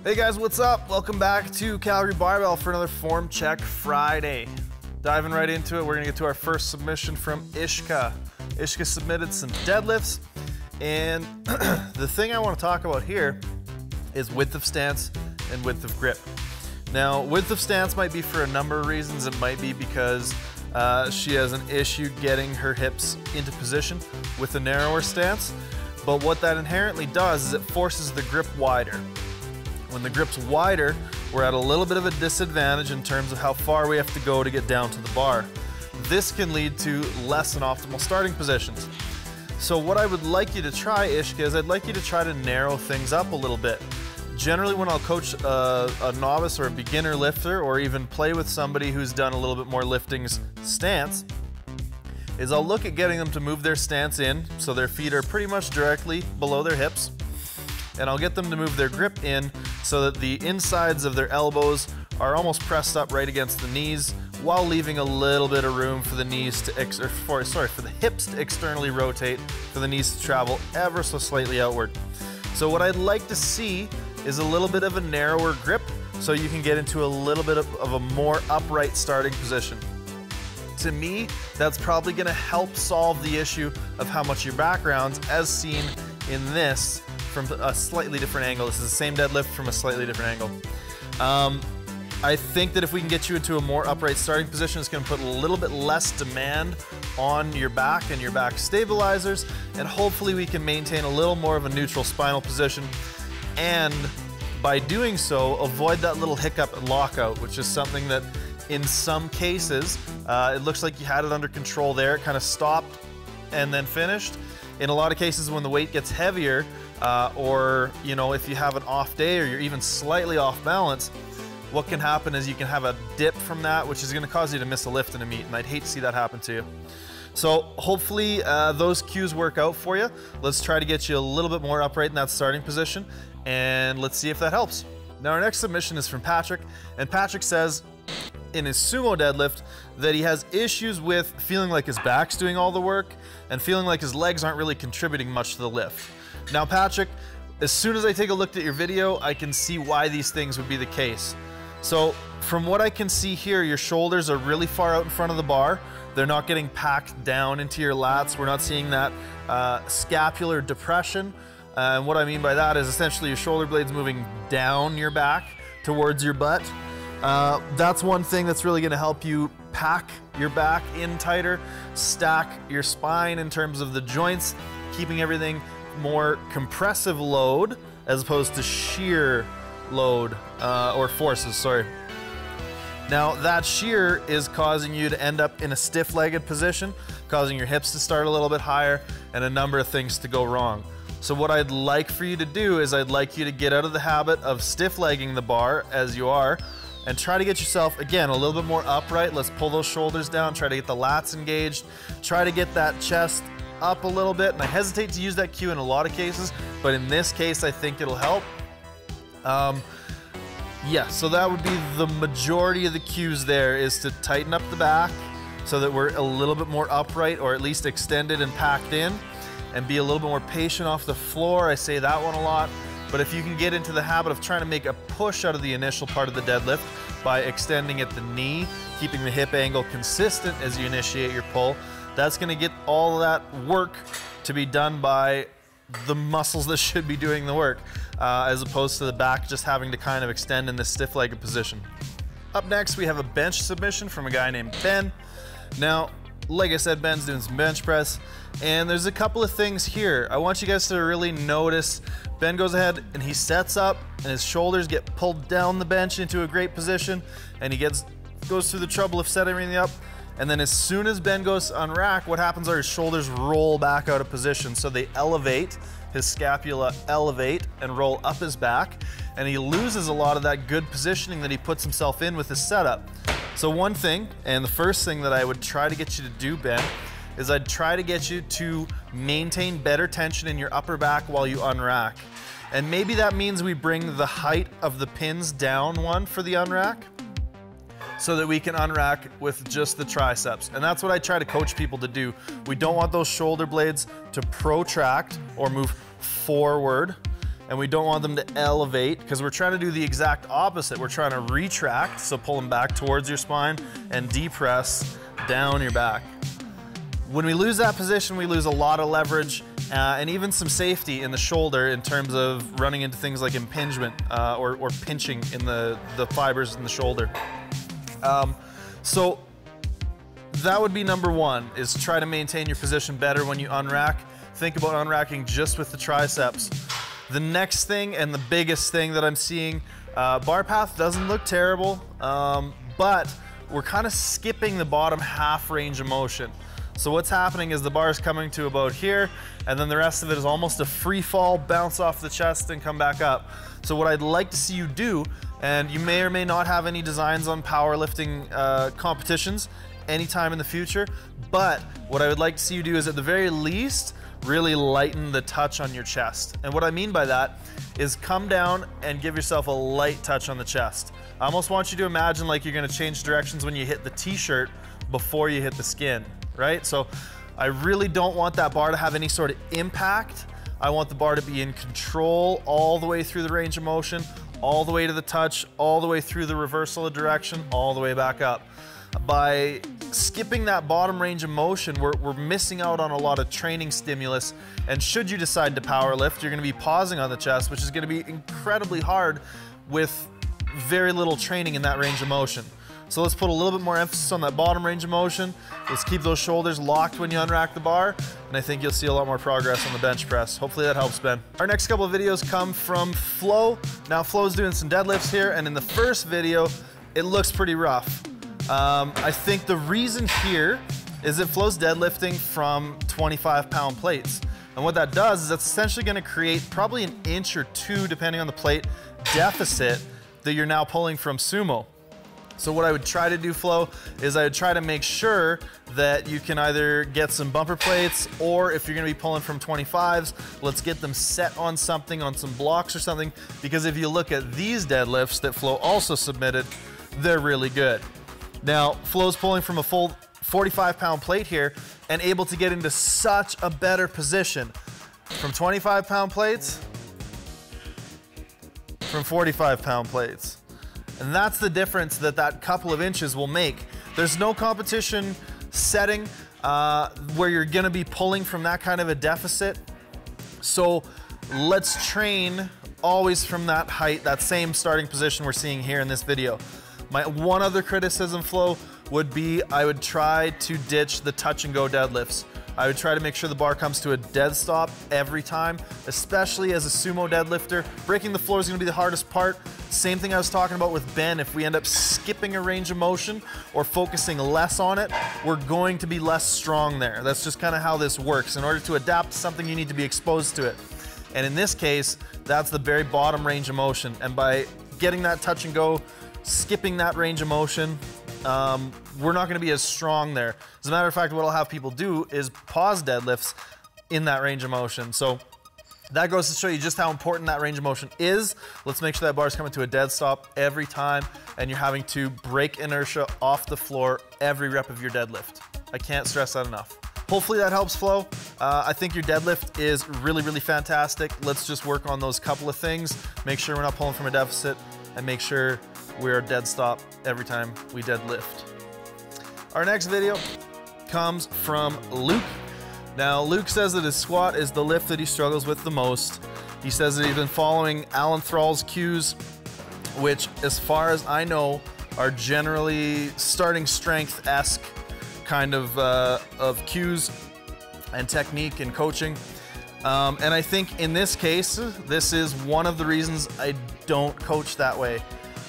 Hey guys, what's up? Welcome back to Calgary Barbell for another Form Check Friday. Diving right into it, we're gonna get to our first submission from Ishka. Ishka submitted some deadlifts, and the thing I want to talk about here is width of stance and width of grip. Now, width of stance might be for a number of reasons. It might be because she has an issue getting her hips into position with a narrower stance, but what that inherently does is it forces the grip wider. When the grip's wider, we're at a little bit of a disadvantage in terms of how far we have to go to get down to the bar. This can lead to less than optimal starting positions. So what I would like you to try, Ishka, is I'd like you to try to narrow things up a little bit. Generally, when I'll coach a novice or a beginner lifter, or even play with somebody who's done a little bit more lifting's stance, is I'll look at getting them to move their stance in so their feet are pretty much directly below their hips, and I'll get them to move their grip in so that the insides of their elbows are almost pressed up right against the knees, while leaving a little bit of room for the knees to for the hips to externally rotate, for the knees to travel ever so slightly outward. So what I'd like to see is a little bit of a narrower grip so you can get into a little bit of a more upright starting position. To me, that's probably gonna help solve the issue of how much your back rounds, as seen in this from a slightly different angle. This is the same deadlift from a slightly different angle. I think that if we can get you into a more upright starting position, it's gonna put a little bit less demand on your back and your back stabilizers, and hopefully we can maintain a little more of a neutral spinal position, and by doing so, avoid that little hiccup and lockout, which is something that in some cases, it looks like you had it under control there. It kind of stopped and then finished. In a lot of cases, when the weight gets heavier, or if you have an off day or you're even slightly off balance, what can happen is you can have a dip from that, which is gonna cause you to miss a lift in a meet, and I'd hate to see that happen to you. So hopefully those cues work out for you. Let's try to get you a little bit more upright in that starting position, and let's see if that helps. Now our next submission is from Patrick, and Patrick says in his sumo deadlift that he has issues with feeling like his back's doing all the work and feeling like his legs aren't really contributing much to the lift. Now Patrick, as soon as I take a look at your video, I can see why these things would be the case. So from what I can see here, your shoulders are really far out in front of the bar. They're not getting packed down into your lats. We're not seeing that scapular depression. And what I mean by that is essentially your shoulder blades moving down your back towards your butt. That's one thing that's really gonna help you pack your back in tighter, stack your spine in terms of the joints, keeping everything more compressive load as opposed to shear load, or forces, sorry. Now that shear is causing you to end up in a stiff-legged position, causing your hips to start a little bit higher, and a number of things to go wrong. So what I'd like for you to do is I'd like you to get out of the habit of stiff-legging the bar as you are, and try to get yourself, again, a little bit more upright. Let's pull those shoulders down, try to get the lats engaged, try to get that chest up a little bit. And I hesitate to use that cue in a lot of cases, but in this case, I think it'll help. Yeah, so that would be the majority of the cues there, is to tighten up the back so that we're a little bit more upright, or at least extended and packed in, and be a little bit more patient off the floor. I say that one a lot. But if you can get into the habit of trying to make a push out of the initial part of the deadlift by extending at the knee, keeping the hip angle consistent as you initiate your pull, that's gonna get all of that work to be done by the muscles that should be doing the work, as opposed to the back just having to kind of extend in this stiff-legged position. Up next, we have a bench submission from a guy named Ben. Now, like I said, Ben's doing some bench press, and there's a couple of things here. I want you guys to really notice. Ben goes ahead and he sets up, and his shoulders get pulled down the bench into a great position, and he goes through the trouble of setting everything up. And then as soon as Ben goes to unrack, what happens are his shoulders roll back out of position. So they elevate, his scapula elevate and roll up his back, and he loses a lot of that good positioning that he puts himself in with his setup. So one thing, and the first thing that I would try to get you to do, Ben, is I'd try to get you to maintain better tension in your upper back while you unrack. And maybe that means we bring the height of the pins down one for the unrack, so that we can unrack with just the triceps. And that's what I try to coach people to do. We don't want those shoulder blades to protract or move forward. and we don't want them to elevate because we're trying to do the exact opposite. We're trying to retract, so pull them back towards your spine and depress down your back. When we lose that position, we lose a lot of leverage and even some safety in the shoulder in terms of running into things like impingement or pinching in the fibers in the shoulder. So that would be number one, is try to maintain your position better when you unrack. Think about unracking just with the triceps. The next thing and the biggest thing that I'm seeing, bar path doesn't look terrible, but we're kind of skipping the bottom half range of motion. So what's happening is the bar is coming to about here, and then the rest of it is almost a free fall, bounce off the chest and come back up. So what I'd like to see you do, and you may or may not have any designs on powerlifting competitions anytime in the future, but what I would like to see you do is at the very least, really lighten the touch on your chest. And what I mean by that is come down and give yourself a light touch on the chest. I almost want you to imagine like you're gonna change directions when you hit the t-shirt before you hit the skin, right? So I really don't want that bar to have any sort of impact. I want the bar to be in control all the way through the range of motion, all the way to the touch, all the way through the reversal of direction, all the way back up. By skipping that bottom range of motion, we're missing out on a lot of training stimulus. And should you decide to power lift, you're gonna be pausing on the chest, which is gonna be incredibly hard with very little training in that range of motion. So let's put a little bit more emphasis on that bottom range of motion. Let's keep those shoulders locked when you unrack the bar, and I think you'll see a lot more progress on the bench press. Hopefully that helps, Ben. Our next couple of videos come from Flo. Now Flo's doing some deadlifts here, and in the first video, it looks pretty rough. I think the reason here is that Flo's deadlifting from 25-pound plates. And what that does is that's essentially gonna create probably an inch or two, depending on the plate, deficit that you're now pulling from sumo. So what I would try to do, Flo, is I would try to make sure that you can either get some bumper plates, or if you're gonna be pulling from 25s, let's get them set on something, on some blocks or something, because if you look at these deadlifts that Flo also submitted, they're really good. Now, Flo's pulling from a full 45-pound plate here and able to get into such a better position from 25-pound plates, from 45-pound plates. And that's the difference that that couple of inches will make. There's no competition setting where you're gonna be pulling from that kind of a deficit. So let's train always from that height, that same starting position we're seeing here in this video. My one other criticism, Flo, would be I would try to ditch the touch and go deadlifts. I would try to make sure the bar comes to a dead stop every time, especially as a sumo deadlifter. Breaking the floor is gonna be the hardest part. Same thing I was talking about with Ben. If we end up skipping a range of motion or focusing less on it, we're going to be less strong there. That's just kind of how this works. In order to adapt to something, you need to be exposed to it. And in this case, that's the very bottom range of motion. And by getting that touch and go, skipping that range of motion, we're not gonna be as strong there. As a matter of fact, what I'll have people do is pause deadlifts in that range of motion. So that goes to show you just how important that range of motion is. Let's make sure that bar is coming to a dead stop every time, and you're having to break inertia off the floor every rep of your deadlift. I can't stress that enough. Hopefully that helps, Flo. I think your deadlift is really, really fantastic. Let's just work on those couple of things. Make sure we're not pulling from a deficit, and make sure we're dead stop every time we deadlift. Our next video comes from Luke. Now, Luke says that his squat is the lift that he struggles with the most. He says that he's been following Alan Thrall's cues, which, as far as I know, are generally starting strength-esque kind of cues and technique and coaching. And I think in this case, this is one of the reasons I don't coach that way.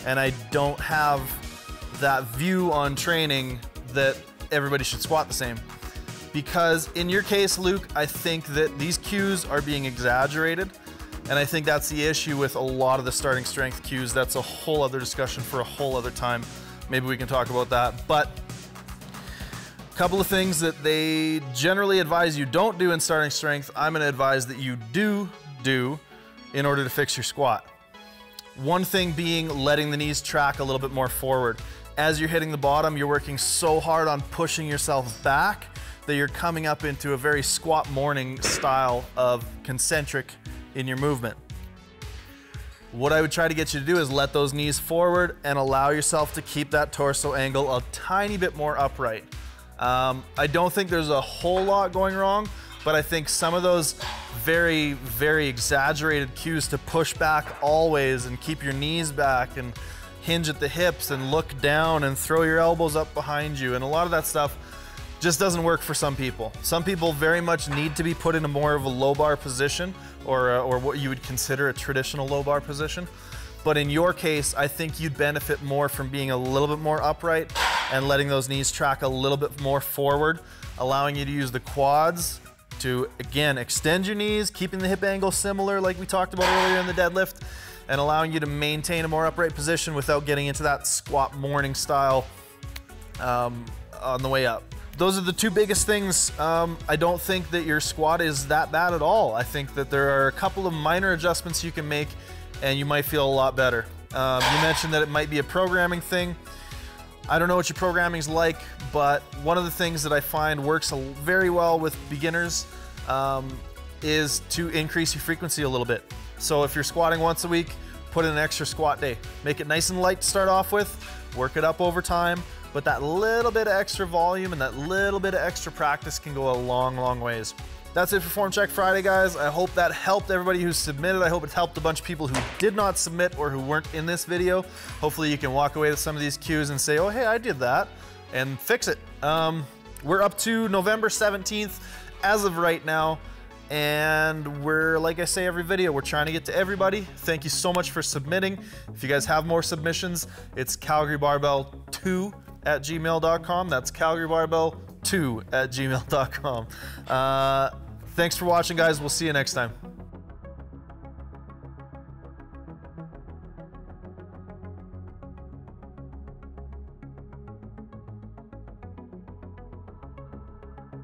And I don't have that view on training that everybody should squat the same. Because in your case, Luke, I think that these cues are being exaggerated. And I think that's the issue with a lot of the starting strength cues. That's a whole other discussion for a whole other time. Maybe we can talk about that. But a couple of things that they generally advise you don't do in starting strength, I'm gonna advise that you do in order to fix your squat. One thing being letting the knees track a little bit more forward. As you're hitting the bottom, you're working so hard on pushing yourself back that you're coming up into a very squat morning style of concentric in your movement. what I would try to get you to do is let those knees forward and allow yourself to keep that torso angle a tiny bit more upright. I don't think there's a whole lot going wrong, but I think some of those very, very exaggerated cues to push back always and keep your knees back and hinge at the hips and look down and throw your elbows up behind you, and a lot of that stuff just doesn't work for some people. Some people very much need to be put in a more of a low bar position, or what you would consider a traditional low bar position. But in your case, I think you'd benefit more from being a little bit more upright and letting those knees track a little bit more forward, allowing you to use the quads to, again, extend your knees, keeping the hip angle similar like we talked about earlier in the deadlift, and allowing you to maintain a more upright position without getting into that squat morning style on the way up. Those are the two biggest things. I don't think that your squat is that bad at all. I think that there are a couple of minor adjustments you can make and you might feel a lot better. You mentioned that it might be a programming thing. I don't know what your programming's like, but one of the things that I find works very well with beginners is to increase your frequency a little bit. So if you're squatting once a week, put in an extra squat day. Make it nice and light to start off with, work it up over time, but that little bit of extra volume and that little bit of extra practice can go a long, long ways. That's it for Form Check Friday, guys. I hope that helped everybody who submitted. I hope it helped a bunch of people who did not submit or who weren't in this video. Hopefully you can walk away with some of these cues and say, oh, hey, I did that, and fix it. We're up to November 17th as of right now. And we're, like I say every video, we're trying to get to everybody. Thank you so much for submitting. If you guys have more submissions, it's calgarybarbell2@gmail.com. That's calgarybarbell2@gmail.com. Thanks for watching, guys. We'll see you next time.